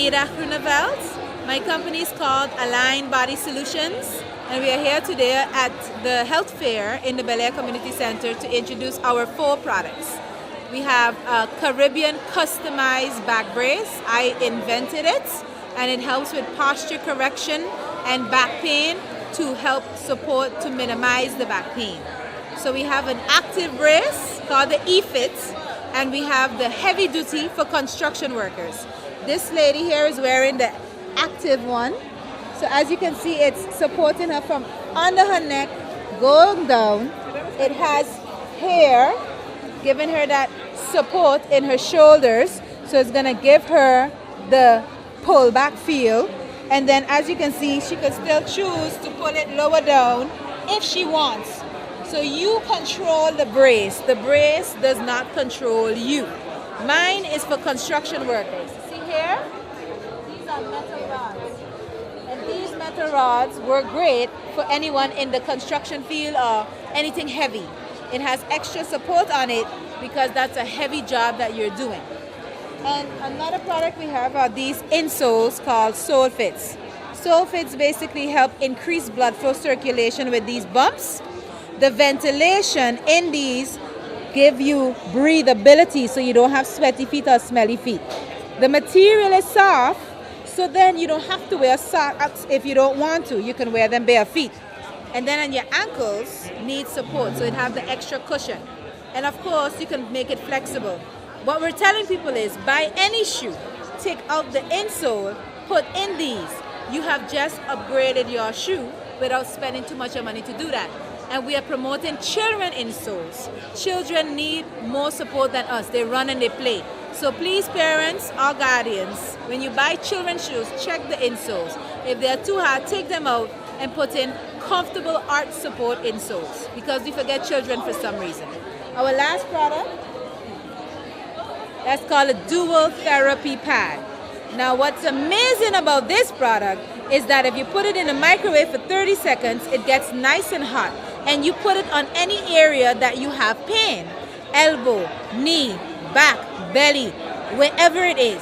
Ada Grunewald. My company is called Align Body Solutions, and we are here today at the health fair in the Bel Air Community Center to introduce our 4 products. We have a Caribbean customized back brace. I invented it, and it helps with posture correction and back pain to help support to minimize the back pain. So we have an active brace called the E-Fit, and we have the heavy duty for construction workers. This lady here is wearing the active one. So as you can see, it's supporting her from under her neck, going down. It has hair, giving her that support in her shoulders. So it's gonna give her the pull back feel. And then as you can see, she can still choose to pull it lower down if she wants. So you control the brace. The brace does not control you. Mine is for construction workers. See here? These are metal rods. And these metal rods work great for anyone in the construction field or anything heavy. It has extra support on it because that's a heavy job that you're doing. And another product we have are these insoles called Sole Fits. Sole Fits basically help increase blood flow circulation with these bumps. The ventilation in these give you breathability so you don't have sweaty feet or smelly feet. The material is soft, so then you don't have to wear socks if you don't want to. You can wear them bare feet. And then on your ankles need support, so it have the extra cushion. And of course, you can make it flexible. What we're telling people is buy any shoe, take out the insole, put in these. You have just upgraded your shoe without spending too much money to do that. And we are promoting children insoles. Children need more support than us. They run and they play. So please, parents or guardians, when you buy children's shoes, check the insoles. If they are too hard, take them out and put in comfortable arch support insoles, because we forget children for some reason. Our last product, that's called a dual therapy pad. Now what's amazing about this product is that if you put it in a microwave for 30 seconds, it gets nice and hot. And you put it on any area that you have pain. Elbow, knee, back, belly, wherever it is.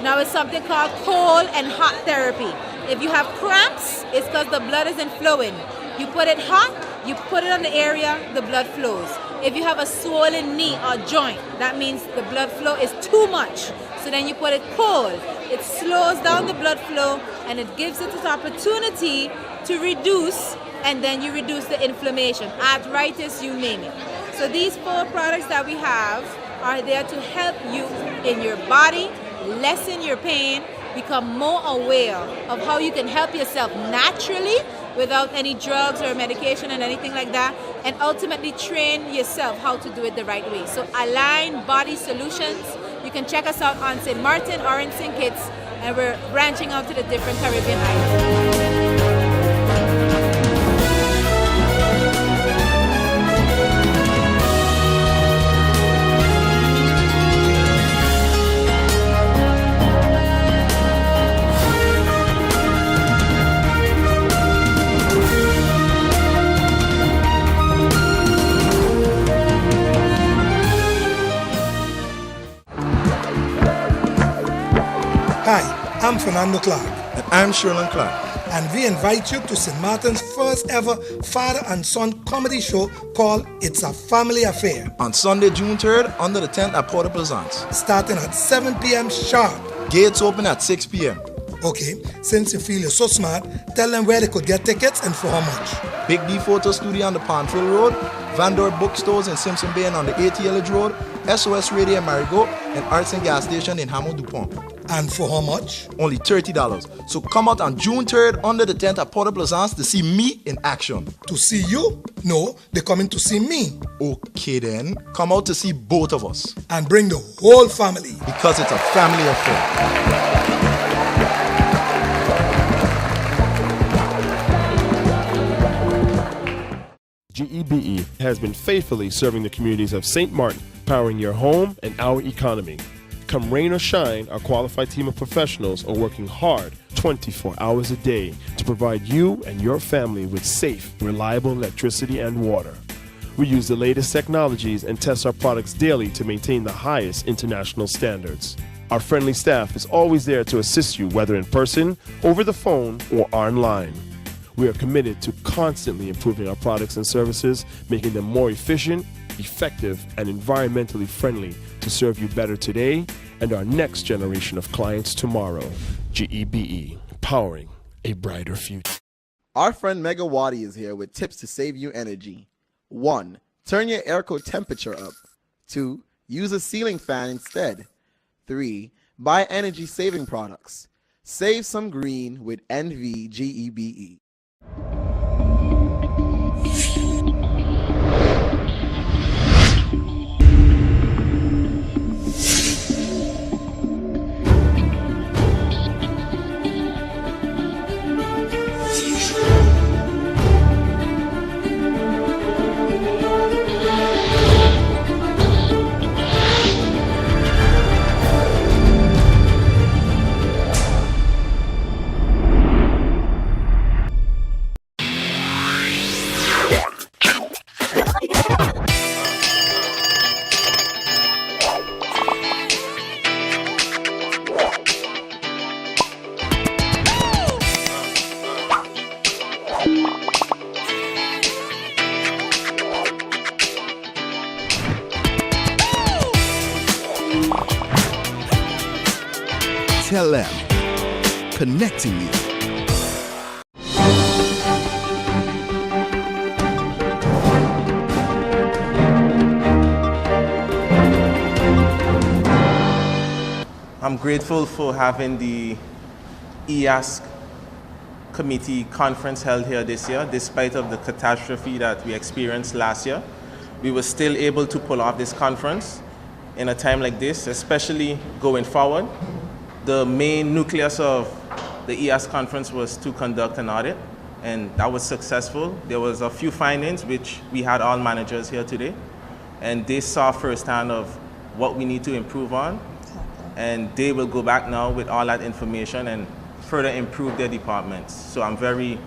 Now it's something called cold and hot therapy. If you have cramps, it's because the blood isn't flowing. You put it hot, you put it on the area, the blood flows. If you have a swollen knee or joint, that means the blood flow is too much. So then you put it cold. It slows down the blood flow and it gives it an opportunity to reduce, and then you reduce the inflammation, arthritis, you name it. So these 4 products that we have are there to help you in your body, lessen your pain, become more aware of how you can help yourself naturally without any drugs or medication and anything like that, and ultimately train yourself how to do it the right way. So Align Body Solutions, you can check us out on St. Martin or in St. Kitts, and we're branching out to the different Caribbean islands. Hi, I'm Fernando Clark. And I'm Sherlyn Clark. And we invite you to St. Martin's first ever father and son comedy show called It's a Family Affair. On Sunday, June 3rd, under the tent at Port au Plaisance. Starting at 7 p.m. sharp. Gates open at 6 p.m. Okay, since you feel you're so smart, tell them where they could get tickets and for how much. Big D Photo Studio on the Pondville Road, Vandor Bookstores in Simpson Bay and on the ATLH Road, SOS Radio in Marigot, and Arts and Gas Station in Hameau Dupont. And for how much? Only $30. So come out on June 3rd under the tent at Port au Plaisance to see me in action. To see you? No, they're coming to see me. Okay then, come out to see both of us. And bring the whole family. Because it's a family affair. GEBE has been faithfully serving the communities of St. Martin, powering your home and our economy. Come rain or shine, our qualified team of professionals are working hard 24 hours a day to provide you and your family with safe, reliable electricity and water. We use the latest technologies and test our products daily to maintain the highest international standards. Our friendly staff is always there to assist you, whether in person, over the phone, or online. We are committed to constantly improving our products and services, making them more efficient, effective, and environmentally friendly to serve you better today and our next generation of clients tomorrow. GEBE, powering a brighter future. Our friend Megawati is here with tips to save you energy. 1. Turn your airco temperature up. 2. Use a ceiling fan instead. 3. Buy energy-saving products. Save some green with NVGEBE. Tell them, connecting you. I'm grateful for having the EASC committee conference held here this year. Despite of the catastrophe that we experienced last year, we were still able to pull off this conference in a time like this, especially going forward. The main nucleus of the EASC conference was to conduct an audit, and that was successful. There was a few findings which we had all managers here today, and they saw firsthand of what we need to improve on, and they will go back now with all that information and further improve their departments. So I'm very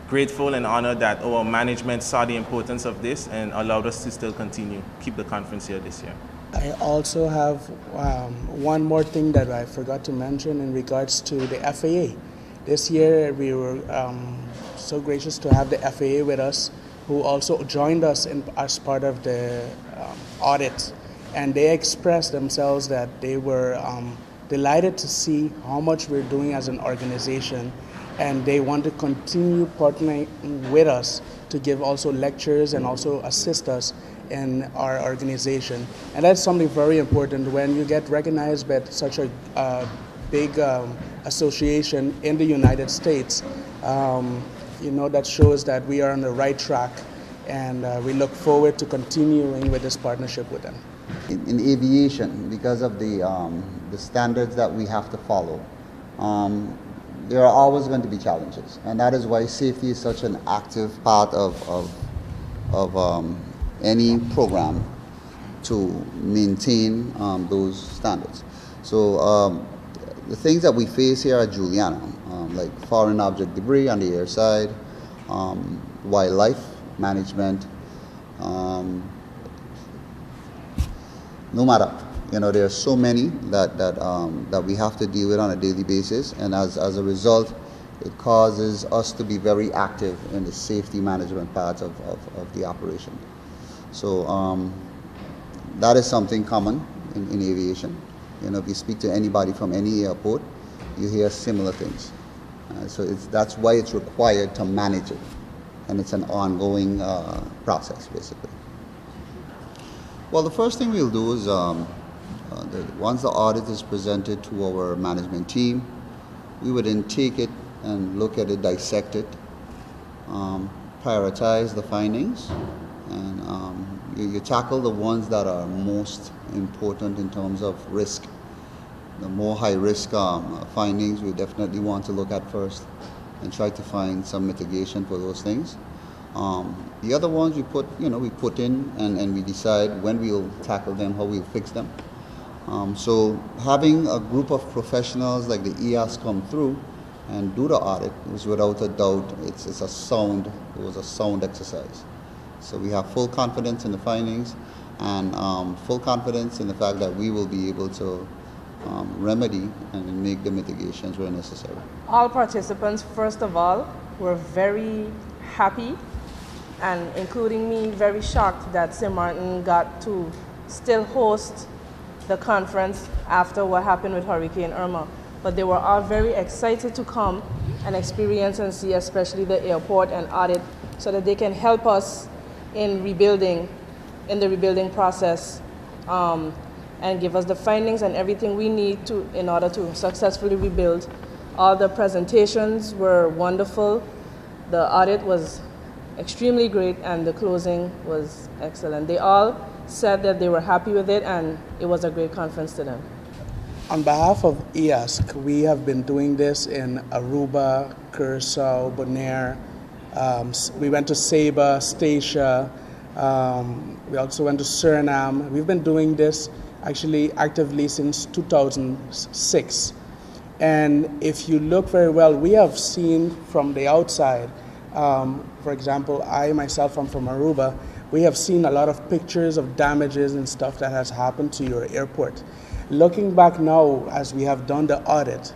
grateful and honored that our management saw the importance of this and allowed us to still continue, keep the conference here this year. I also have one more thing that I forgot to mention in regards to the FAA. This year we were so gracious to have the FAA with us, who also joined us as part of the audit. And they expressed themselves that they were delighted to see how much we're doing as an organization, and they want to continue partnering with us to give also lectures and also assist us in our organization. And that's something very important when you get recognized by such a big association in the United States. That shows that we are on the right track, and we look forward to continuing with this partnership with them. In aviation, because of the standards that we have to follow, there are always going to be challenges, and that is why safety is such an active part of any program to maintain those standards. So the things that we face here at Juliana, like foreign object debris on the air side, wildlife management, no matter, there are so many that we have to deal with on a daily basis, and as a result, it causes us to be very active in the safety management part of the operation. So that is something common in aviation. If you speak to anybody from any airport, you hear similar things. So that's why it's required to manage it, and it's an ongoing process, basically. Well, the first thing we'll do is once the audit is presented to our management team, we would then take it and look at it, dissect it, prioritize the findings, and you tackle the ones that are most important in terms of risk. The more high-risk findings we definitely want to look at first and try to find some mitigation for those things. The other ones we put in and we decide when we'll tackle them, how we'll fix them. So having a group of professionals like the EAS come through and do the audit is without a doubt, it was a sound exercise. So we have full confidence in the findings and full confidence in the fact that we will be able to remedy and make the mitigations where necessary. All participants, first of all, were very happy, and including me, very shocked that St. Martin got to still host the conference after what happened with Hurricane Irma. But they were all very excited to come and experience and see, especially the airport and audit, so that they can help us in rebuilding, in the rebuilding process, and give us the findings and everything we need to in order to successfully rebuild. All the presentations were wonderful. The audit was extremely great, and the closing was excellent. They all said that they were happy with it, and it was a great conference to them. On behalf of EASC, we have been doing this in Aruba, Curacao, Bonaire. We went to Saba, Statia. We also went to Suriname. We've been doing this actually actively since 2006. And if you look very well, we have seen from the outside, for example, I myself am from Aruba, we have seen a lot of pictures of damages and stuff that has happened to your airport. Looking back now, as we have done the audit,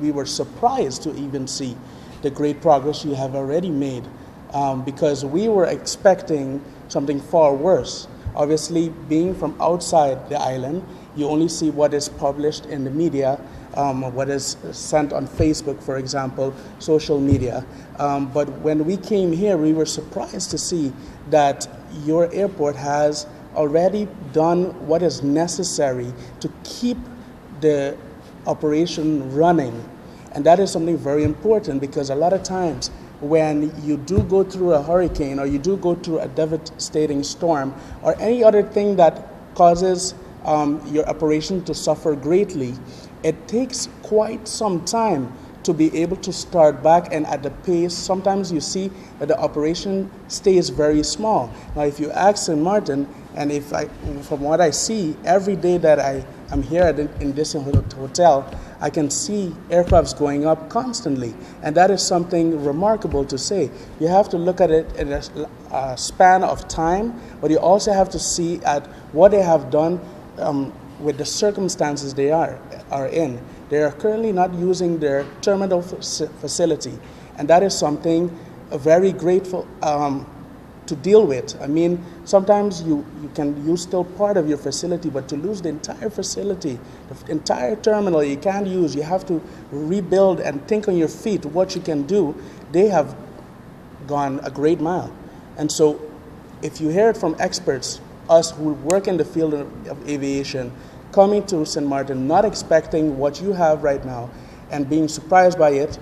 we were surprised to even see the great progress you have already made, because we were expecting something far worse. Obviously, being from outside the island, you only see what is published in the media, what is sent on Facebook, for example, social media. But when we came here, we were surprised to see that your airport has already done what is necessary to keep the operation running. And that is something very important, because a lot of times when you do go through a hurricane, or you do go through a devastating storm, or any other thing that causes your operation to suffer greatly, it takes quite some time to be able to start back and at the pace. Sometimes you see that the operation stays very small. Now, if you ask St. Martin, and from what I see every day that I'm here in this hotel, I can see aircrafts going up constantly, and that is something remarkable to say. You have to look at it in a span of time, but you also have to see at what they have done with the circumstances they are in. They are currently not using their terminal facility, and that is something very grateful to deal with. I mean, sometimes you can use still part of your facility, but to lose the entire facility, the entire terminal you can't use, you have to rebuild and think on your feet what you can do. They have gone a great mile. And so if you hear it from experts, us who work in the field of aviation, coming to St. Martin, not expecting what you have right now, and being surprised by it,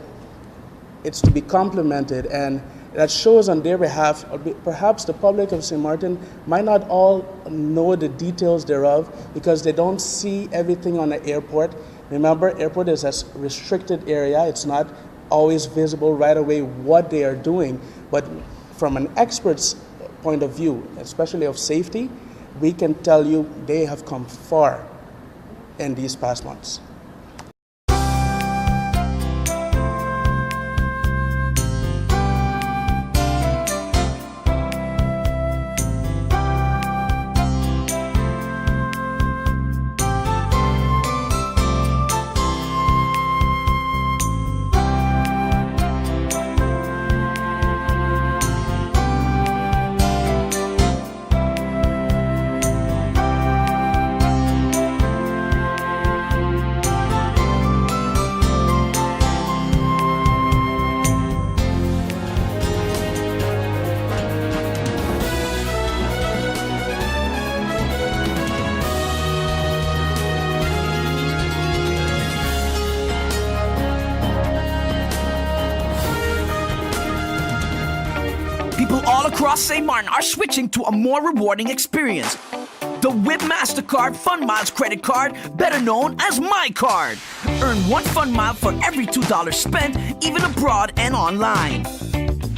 it's to be complimented, and that shows on their behalf. Perhaps the public of St. Martin might not all know the details thereof, because they don't see everything on the airport. Remember, airport is a restricted area. It's not always visible right away what they are doing, but from an expert's point of view, especially of safety, we can tell you they have come far in these past months. People all across St. Martin are switching to a more rewarding experience. The WIB MasterCard Fun Miles credit card, better known as My Card. Earn 1 Fun Mile for every $2 spent, even abroad and online.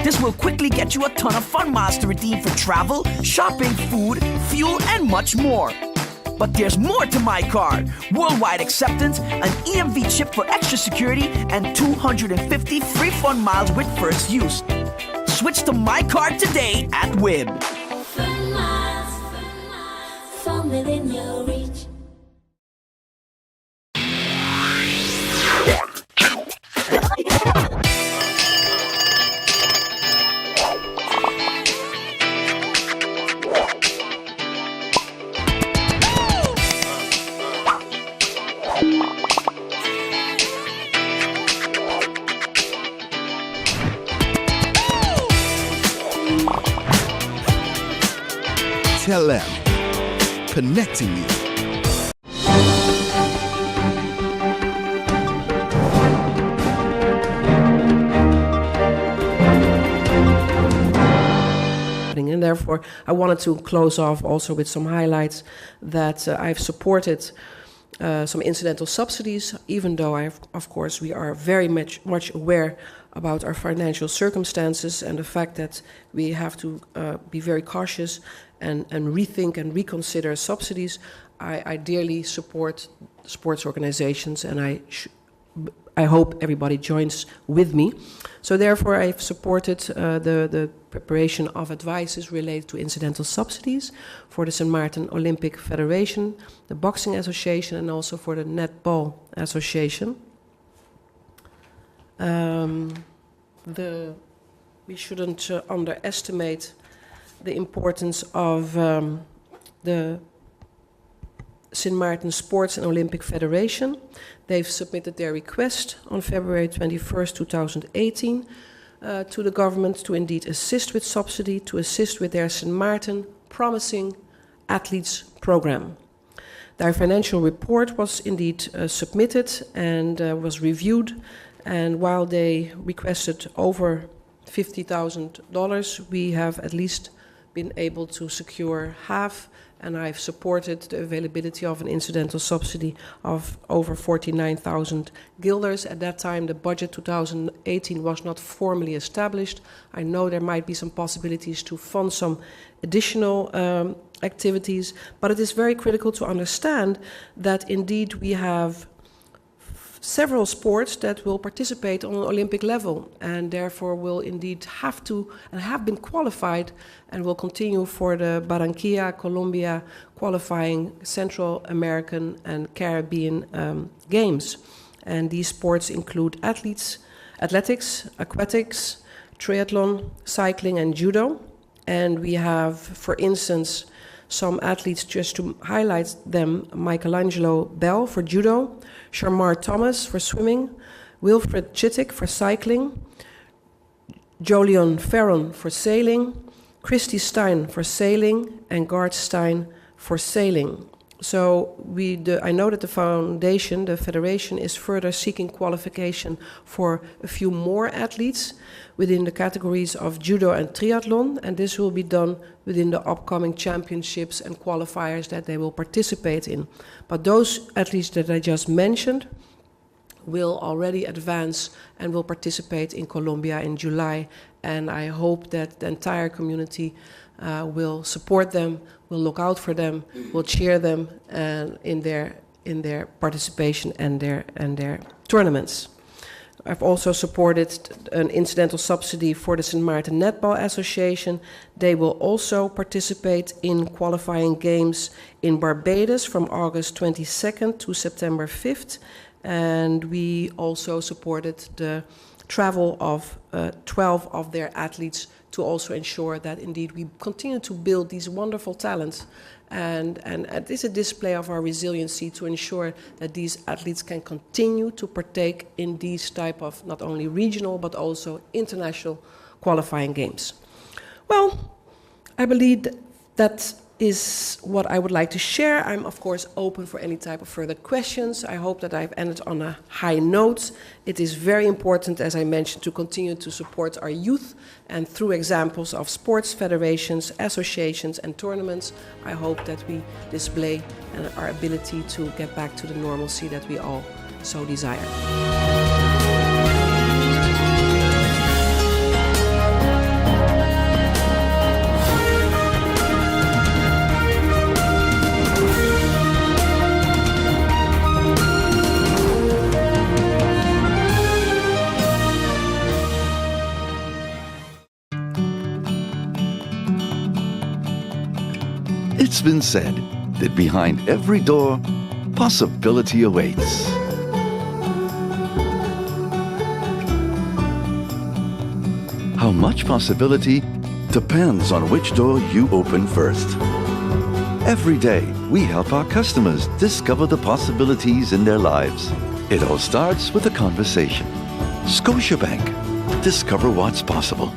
This will quickly get you a ton of Fun Miles to redeem for travel, shopping, food, fuel, and much more. But there's more to My Card. Worldwide acceptance, an EMV chip for extra security, and 250 free Fun Miles with first use. Switch to My Card today at WIB. Fun miles, fun within your reach. SXM, connecting you. And therefore, I wanted to close off also with some highlights that I've supported some incidental subsidies, even though of course we are very much aware about our financial circumstances and the fact that we have to be very cautious and rethink and reconsider subsidies. I dearly support sports organizations, and I hope everybody joins with me. So therefore, I've supported the preparation of advices related to incidental subsidies for the St. Maarten Olympic Federation, the Boxing Association, and also for the Netball Association. We shouldn't underestimate the importance of the St. Maarten Sports and Olympic Federation. They've submitted their request on February 21st, 2018 to the government to indeed assist with subsidy, to assist with their St. Maarten Promising Athletes program. Their financial report was indeed submitted and was reviewed, and while they requested over $50,000, we have at least been able to secure half, and I've supported the availability of an incidental subsidy of over 49,000 guilders. At that time, the budget 2018 was not formally established. I know there might be some possibilities to fund some additional activities, but it is very critical to understand that indeed we have several sports that will participate on an Olympic level and therefore will indeed have to and have been qualified and will continue for the Barranquilla, Colombia qualifying Central American and Caribbean Games. And these sports include athletics, aquatics, triathlon, cycling and judo. And we have, for instance, some athletes, just to highlight them: Michelangelo Bell for judo, Shamar Thomas for swimming, Wilfred Chittick for cycling, Jolion Ferron for sailing, Christy Stein for sailing, and Gart Stein for sailing. So I know that the federation is further seeking qualification for a few more athletes within the categories of judo and triathlon, and this will be done within the upcoming championships and qualifiers that they will participate in. But those athletes that I just mentioned will already advance and will participate in Colombia in July, and I hope that the entire community will support them, will look out for them, will cheer them in their participation and their tournaments. I've also supported an incidental subsidy for the St. Maarten Netball Association. They will also participate in qualifying games in Barbados from August 22nd to September 5th. And we also supported the travel of 12 of their athletes to also ensure that indeed we continue to build these wonderful talents. And it is a display of our resiliency to ensure that these athletes can continue to partake in these type of not only regional but also international qualifying games. Well, I believe that is what I would like to share. I'm of course open for any type of further questions. I hope that I've ended on a high note. It is very important, as I mentioned, to continue to support our youth, and through examples of sports federations, associations and tournaments, I hope that we display our ability to get back to the normalcy that we all so desire. It's been said that behind every door, possibility awaits. How much possibility depends on which door you open first. Every day, we help our customers discover the possibilities in their lives. It all starts with a conversation. Scotiabank. Discover what's possible.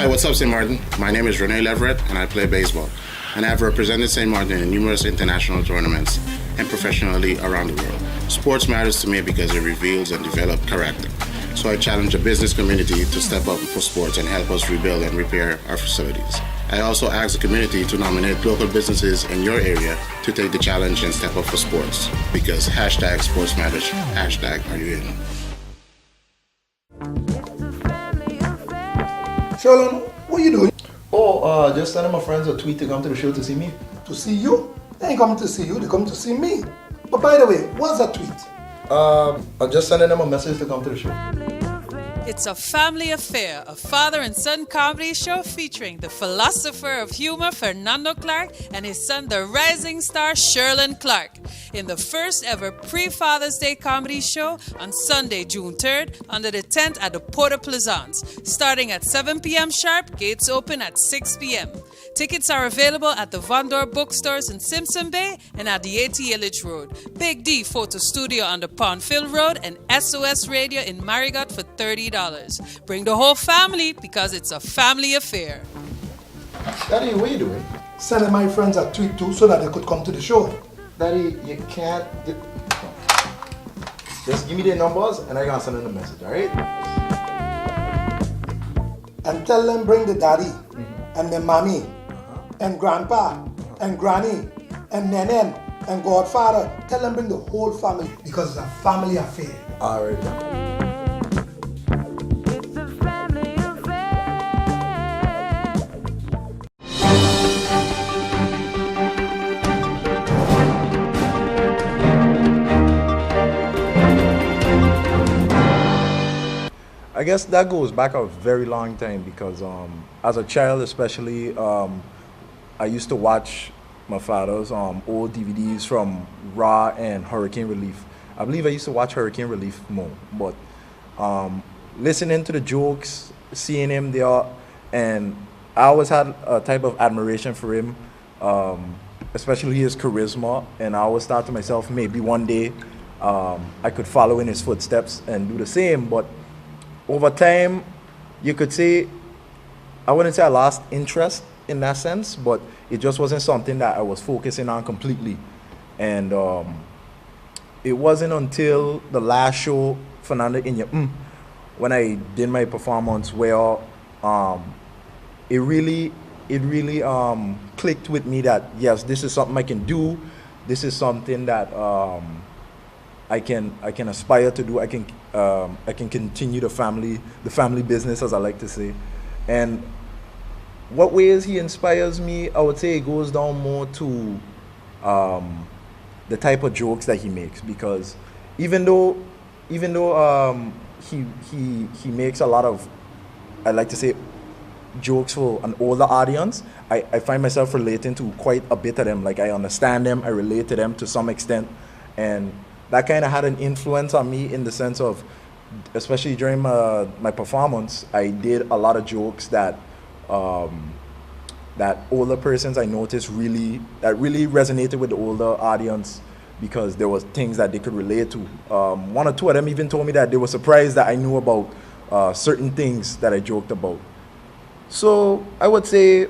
Hi, what's up, St. Martin? My name is Rene Leverett, and I play baseball. And I have represented St. Martin in numerous international tournaments and professionally around the world. Sports matters to me because it reveals and develops character. So I challenge the business community to step up for sports and help us rebuild and repair our facilities. I also ask the community to nominate local businesses in your area to take the challenge and step up for sports. Because hashtag sports matters, hashtag are you in? Sherlon, what are you doing? Oh, just sending my friends a tweet to come to the show to see me. To see you? They ain't coming to see you, they come to see me. But by the way, what's that tweet? I'm just sending them a message to come to the show. It's a family affair, a father and son comedy show featuring the philosopher of humor Fernando Clark and his son, the rising star Sherlon Clark, in the first ever pre-Father's Day comedy show on Sunday, June 3rd, under the tent at the Porta Plaisance, starting at 7 p.m. sharp, gates open at 6 p.m. Tickets are available at the Vandor bookstores in Simpson Bay and at the 80 Illich Road, Big D Photo Studio on the Pondville Road, and SOS Radio in Marigot for $30. Bring the whole family because it's a family affair. Daddy, what are you doing? Sending my friends a tweet too so that they could come to the show. Daddy, you can't. Just give me their numbers and I'm gonna send them a message, alright? And tell them bring the daddy and the mommy and grandpa and granny and nenen and godfather. Tell them bring the whole family because it's a family affair. Alright. I guess that goes back a very long time because as a child especially, I used to watch my father's old DVDs from Raw and Hurricane Relief. I believe I used to watch Hurricane Relief more, but listening to the jokes, seeing him there, and I always had a type of admiration for him, especially his charisma, and I always thought to myself, maybe one day I could follow in his footsteps and do the same, but over time, you could say, I wouldn't say I lost interest in that sense, but it just wasn't something that I was focusing on completely. And it wasn't until the last show, Fernando Inya, when I did my performance where it really clicked with me that, yes, this is something I can do. This is something that I can aspire to do. I can continue the family business, as I like to say. And what ways he inspires me, I would say it goes down more to the type of jokes that he makes, because even though he makes a lot of, I like to say, jokes for an older audience, I find myself relating to quite a bit of them. Like, I understand them, I relate to them to some extent, and that kind of had an influence on me in the sense of, especially during my performance, I did a lot of jokes that that older persons I noticed really resonated with the older audience, because there was things that they could relate to. One or two of them even told me that they were surprised that I knew about certain things that I joked about. So I would say,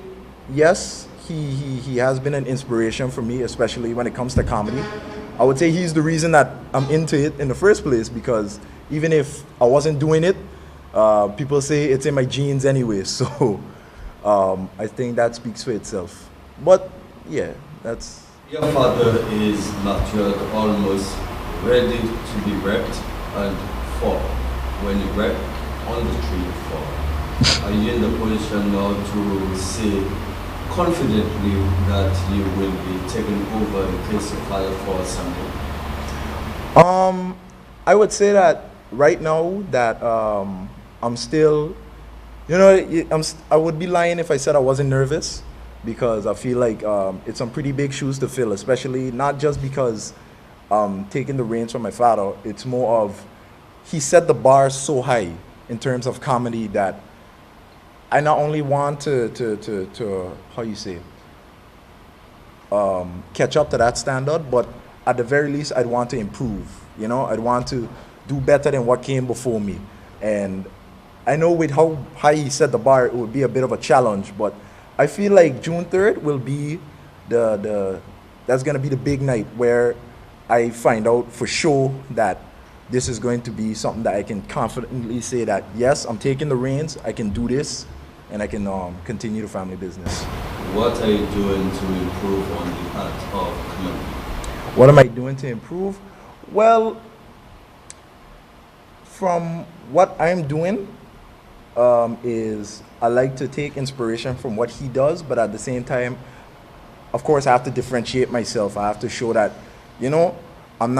yes, he has been an inspiration for me, especially when it comes to comedy. I would say he's the reason that I'm into it in the first place, because even if I wasn't doing it, people say it's in my genes anyway. So I think that speaks for itself. But yeah, that's... Your father is matured, almost ready to be wrapped, and fall. When you wrap on the tree, fall. Are you in the position now to say confidently that you will be taking over in case your father falls someday? I would say that right now that I'm still, I would be lying if I said I wasn't nervous, because I feel like it's some pretty big shoes to fill, especially not just because taking the reins from my father. It's more of, he set the bar so high in terms of comedy that I not only want to how you say, catch up to that standard, but at the very least, I'd want to improve. I'd want to do better than what came before me. And I know with how high he set the bar, it would be a bit of a challenge, but I feel like June 3rd will be that's gonna be the big night where I find out for sure that this is going to be something that I can confidently say that, yes, I'm taking the reins, I can do this, and I can continue the family business. What are you doing to improve on the art of cooking? What am I doing to improve? Well, from what I'm doing is I like to take inspiration from what he does, but at the same time, of course, I have to differentiate myself. I have to show that, you know, I don't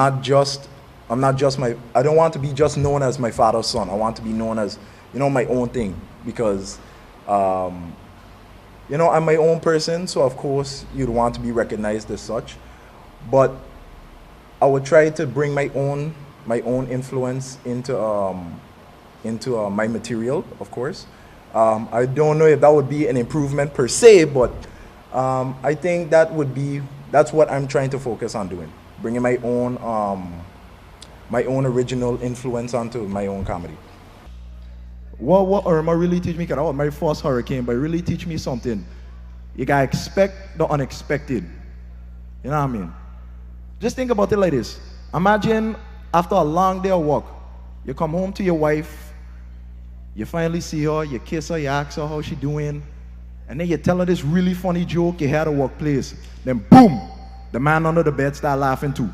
want to be just known as my father's son. I want to be known as, you know, my own thing, because, you know, I'm my own person, so of course you'd want to be recognized as such. But I would try to bring my own influence into my material, of course. I don't know if that would be an improvement per se, but I think that's what I'm trying to focus on doing, bringing my own original influence onto my own comedy. What Irma really teach me, because that was my first hurricane, but it really teach me something. You gotta expect the unexpected. You know what I mean? Just think about it like this. Imagine after a long day of work, you come home to your wife, you finally see her, you kiss her, you ask her how she doing, and then you tell her this really funny joke you had at workplace. Then boom, the man under the bed start laughing too.